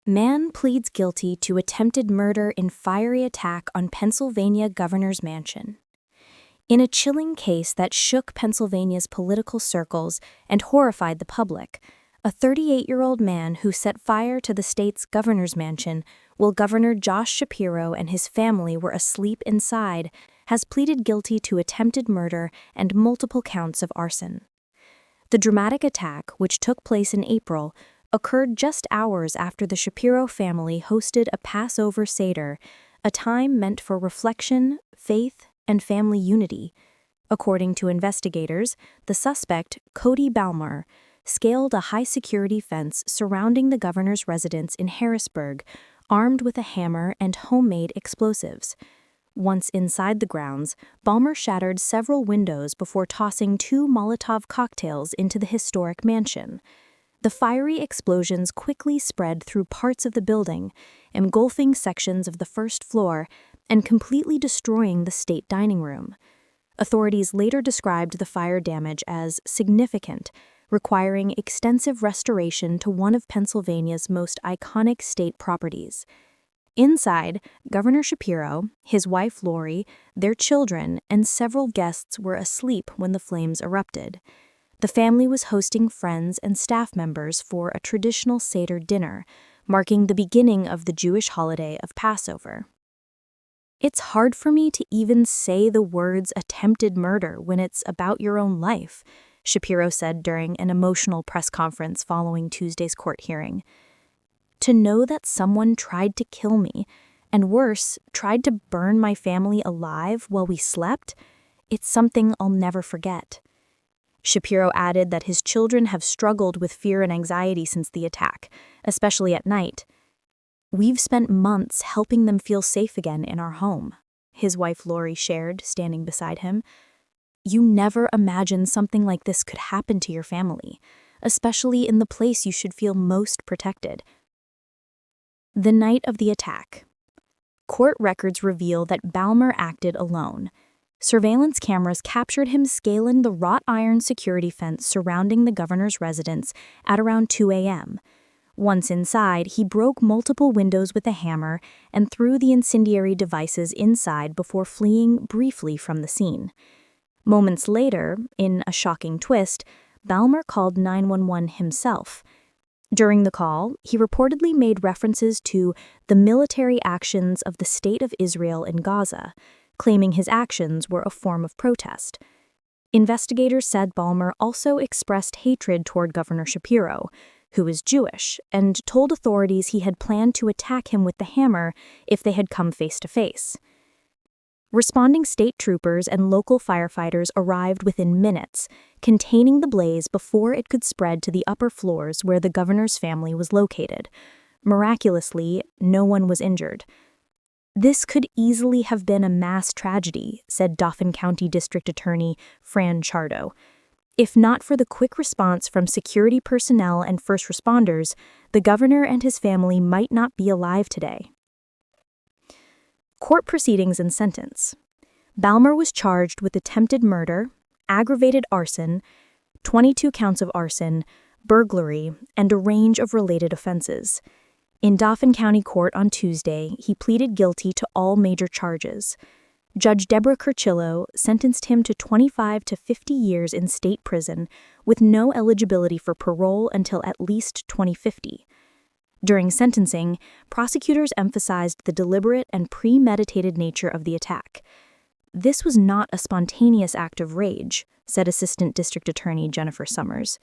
Man pleads guilty to attempted murder in fiery attack on Pennsylvania governor's mansion. In a chilling case that shook Pennsylvania's political circles and horrified the public, a 38-year-old man who set fire to the state's governor's mansion while Governor Josh Shapiro and his family were asleep inside has pleaded guilty to attempted murder and multiple counts of arson. The dramatic attack, which took place in April, occurred just hours after the Shapiro family hosted a Passover Seder, a time meant for reflection, faith, and family unity. According to investigators, the suspect, Cody Balmer, scaled a high-security fence surrounding the governor's residence in Harrisburg, armed with a hammer and homemade explosives. Once inside the grounds, Balmer shattered several windows before tossing 2 Molotov cocktails into the historic mansion. The fiery explosions quickly spread through parts of the building, engulfing sections of the first floor and completely destroying the state dining room. Authorities later described the fire damage as significant, requiring extensive restoration to one of Pennsylvania's most iconic state properties. Inside, Governor Shapiro, his wife Lori, their children, and several guests were asleep when the flames erupted. The family was hosting friends and staff members for a traditional Seder dinner, marking the beginning of the Jewish holiday of Passover. "It's hard for me to even say the words attempted murder when it's about your own life," Shapiro said during an emotional press conference following Tuesday's court hearing. "To know that someone tried to kill me, and worse, tried to burn my family alive while we slept, it's something I'll never forget." Shapiro added that his children have struggled with fear and anxiety since the attack, especially at night. "We've spent months helping them feel safe again in our home," his wife Lori shared, standing beside him. "You never imagined something like this could happen to your family, especially in the place you should feel most protected." The night of the attack. Court records reveal that Balmer acted alone. Surveillance cameras captured him scaling the wrought iron security fence surrounding the governor's residence at around 2 a.m. Once inside, he broke multiple windows with a hammer and threw the incendiary devices inside before fleeing briefly from the scene. Moments later, in a shocking twist, Balmer called 911 himself. During the call, he reportedly made references to the military actions of the State of Israel in Gaza, claiming his actions were a form of protest. Investigators said Balmer also expressed hatred toward Governor Shapiro, who is Jewish, and told authorities he had planned to attack him with the hammer if they had come face to face. Responding state troopers and local firefighters arrived within minutes, containing the blaze before it could spread to the upper floors where the governor's family was located. Miraculously, no one was injured. "This could easily have been a mass tragedy," said Dauphin County District Attorney Fran Chardo. "If not for the quick response from security personnel and first responders, the governor and his family might not be alive today." Court proceedings and sentence. Balmer was charged with attempted murder, aggravated arson, 22 counts of arson, burglary, and a range of related offenses. In Dauphin County Court on Tuesday, he pleaded guilty to all major charges. Judge Deborah Curcillo sentenced him to 25 to 50 years in state prison with no eligibility for parole until at least 2050. During sentencing, prosecutors emphasized the deliberate and premeditated nature of the attack. "This was not a spontaneous act of rage," said Assistant District Attorney Jennifer Summers.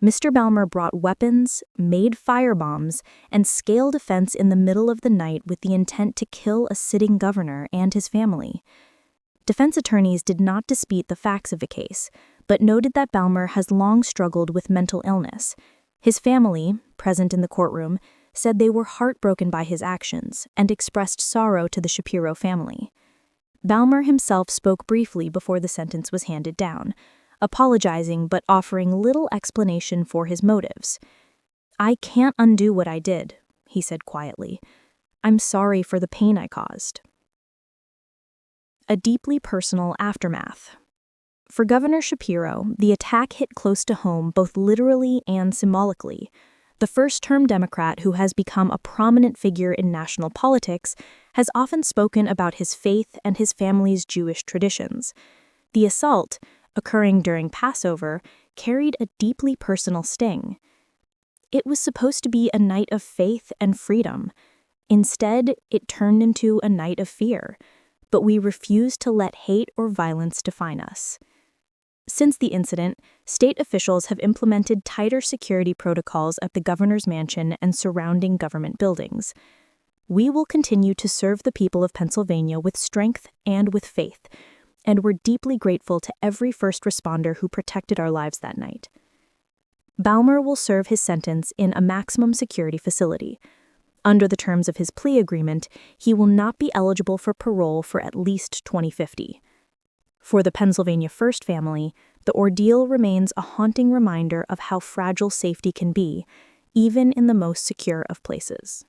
"Mr. Balmer brought weapons, made firebombs, and scaled a fence in the middle of the night with the intent to kill a sitting governor and his family." Defense attorneys did not dispute the facts of the case, but noted that Balmer has long struggled with mental illness. His family, present in the courtroom, said they were heartbroken by his actions and expressed sorrow to the Shapiro family. Balmer himself spoke briefly before the sentence was handed down, apologizing but offering little explanation for his motives. "I can't undo what I did," he said quietly. "I'm sorry for the pain I caused." A deeply personal aftermath. For Governor Shapiro, the attack hit close to home both literally and symbolically. The first-term Democrat, who has become a prominent figure in national politics, has often spoken about his faith and his family's Jewish traditions. The assault, occurring during Passover, carried a deeply personal sting. It was supposed to be a night of faith and freedom. Instead, it turned into a night of fear, but we refuse to let hate or violence define us. Since the incident, state officials have implemented tighter security protocols at the governor's mansion and surrounding government buildings. We will continue to serve the people of Pennsylvania with strength and with faith, and we're deeply grateful to every first responder who protected our lives that night. Balmer will serve his sentence in a maximum security facility. Under the terms of his plea agreement, he will not be eligible for parole for at least 2050. For the Pennsylvania First family, the ordeal remains a haunting reminder of how fragile safety can be, even in the most secure of places.